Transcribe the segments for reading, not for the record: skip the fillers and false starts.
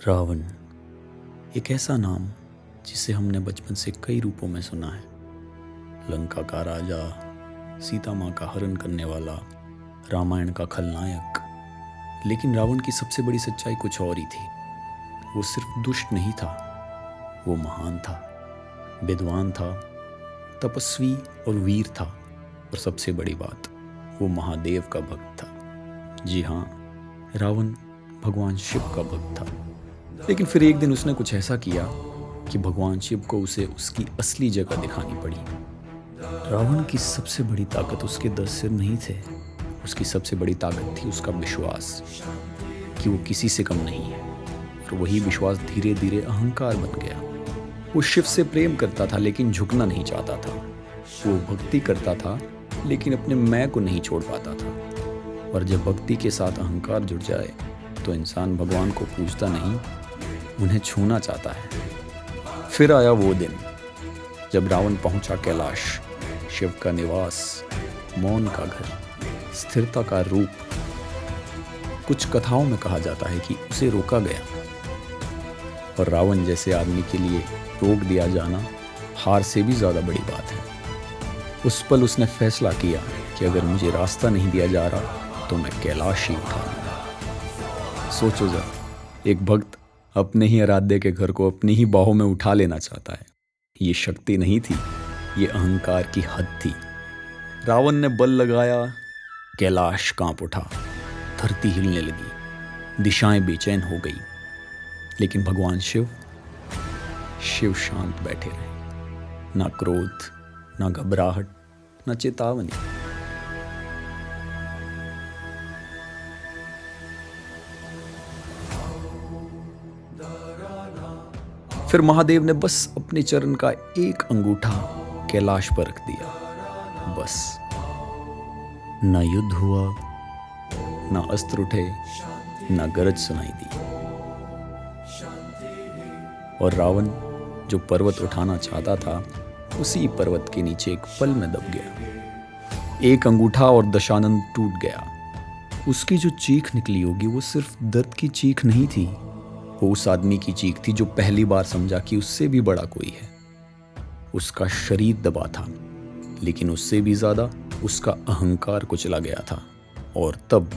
रावण एक ऐसा नाम जिसे हमने बचपन से कई रूपों में सुना है। लंका का राजा, सीता माँ का हरण करने वाला, रामायण का खलनायक। लेकिन रावण की सबसे बड़ी सच्चाई कुछ और ही थी। वो सिर्फ दुष्ट नहीं था, वो महान था, विद्वान था, तपस्वी और वीर था। और सबसे बड़ी बात, वो महादेव का भक्त था। जी हाँ, रावण भगवान शिव का भक्त था। लेकिन फिर एक दिन उसने कुछ ऐसा किया कि भगवान शिव को उसे उसकी असली जगह दिखानी पड़ी। रावण की सबसे बड़ी ताकत उसके 10 सिर नहीं थे। उसकी सबसे बड़ी ताकत थी उसका विश्वास कि वो किसी से कम नहीं है। और वही विश्वास धीरे धीरे अहंकार बन गया। वो शिव से प्रेम करता था लेकिन झुकना नहीं चाहता था। वो भक्ति करता था लेकिन अपने मैं को नहीं छोड़ पाता था। और जब भक्ति के साथ अहंकार जुड़ जाए तो इंसान भगवान को पूजता नहीं, उन्हें छूना चाहता है। फिर आया वो दिन जब रावण पहुंचा कैलाश, शिव का निवास, मौन का घर, स्थिरता का रूप। कुछ कथाओं में कहा जाता है कि उसे रोका गया। और रावण जैसे आदमी के लिए रोक दिया जाना हार से भी ज्यादा बड़ी बात है। उस पल उसने फैसला किया कि अगर मुझे रास्ता नहीं दिया जा रहा तो मैं कैलाश ही उठा लूंगा। सोचो जरा, एक भक्त अपने ही आराध्य के घर को अपनी ही बाहों में उठा लेना चाहता है। ये शक्ति नहीं थी, ये अहंकार की हद थी। रावण ने बल लगाया, कैलाश कांप उठा, धरती हिलने लगी, दिशाएं बेचैन हो गई। लेकिन भगवान शिव शांत बैठे रहे। ना क्रोध, ना घबराहट, ना चेतावनी। फिर महादेव ने बस अपने चरण का एक अंगूठा कैलाश पर रख दिया। बस ना युद्ध हुआ, ना अस्त्र उठे, ना गरज सुनाई दी। और रावण जो पर्वत उठाना चाहता था, उसी पर्वत के नीचे एक पल में दब गया। एक अंगूठा और दशानन टूट गया। उसकी जो चीख निकली होगी वो सिर्फ दर्द की चीख नहीं थी, वो उस आदमी की चीख थी जो पहली बार समझा कि उससे भी बड़ा कोई है। उसका शरीर दबा था, लेकिन उससे भी ज्यादा उसका अहंकार कुचला गया था। और तब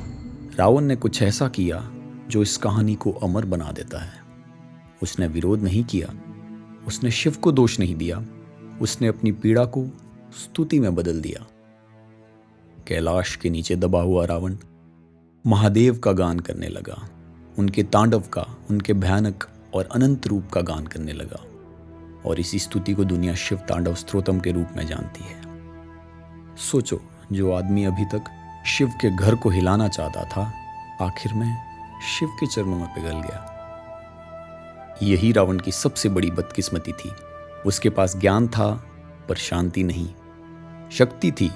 रावण ने कुछ ऐसा किया जो इस कहानी को अमर बना देता है। उसने विरोध नहीं किया, उसने शिव को दोष नहीं दिया, उसने अपनी पीड़ा को स्तुति में बदल दिया। कैलाश के नीचे दबा हुआ रावण महादेव का गान करने लगा, उनके तांडव का, उनके भयानक और अनंत रूप का गान करने लगा। और इसी स्तुति को दुनिया शिव तांडव स्तोत्रम के रूप में जानती है। सोचो, जो आदमी अभी तक शिव के घर को हिलाना चाहता था, आखिर में शिव के चरणों में पिघल गया। यही रावण की सबसे बड़ी बदकिस्मती थी। उसके पास ज्ञान था पर शांति नहीं, शक्ति थी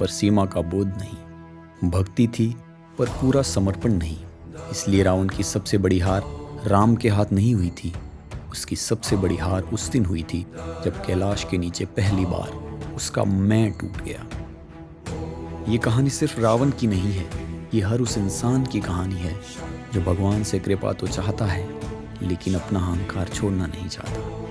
पर सीमा का बोध नहीं, भक्ति थी पर पूरा समर्पण नहीं। इसलिए रावण की सबसे बड़ी हार राम के हाथ नहीं हुई थी। उसकी सबसे बड़ी हार उस दिन हुई थी जब कैलाश के नीचे पहली बार उसका मैं टूट गया। ये कहानी सिर्फ रावण की नहीं है, ये हर उस इंसान की कहानी है जो भगवान से कृपा तो चाहता है लेकिन अपना अहंकार छोड़ना नहीं चाहता।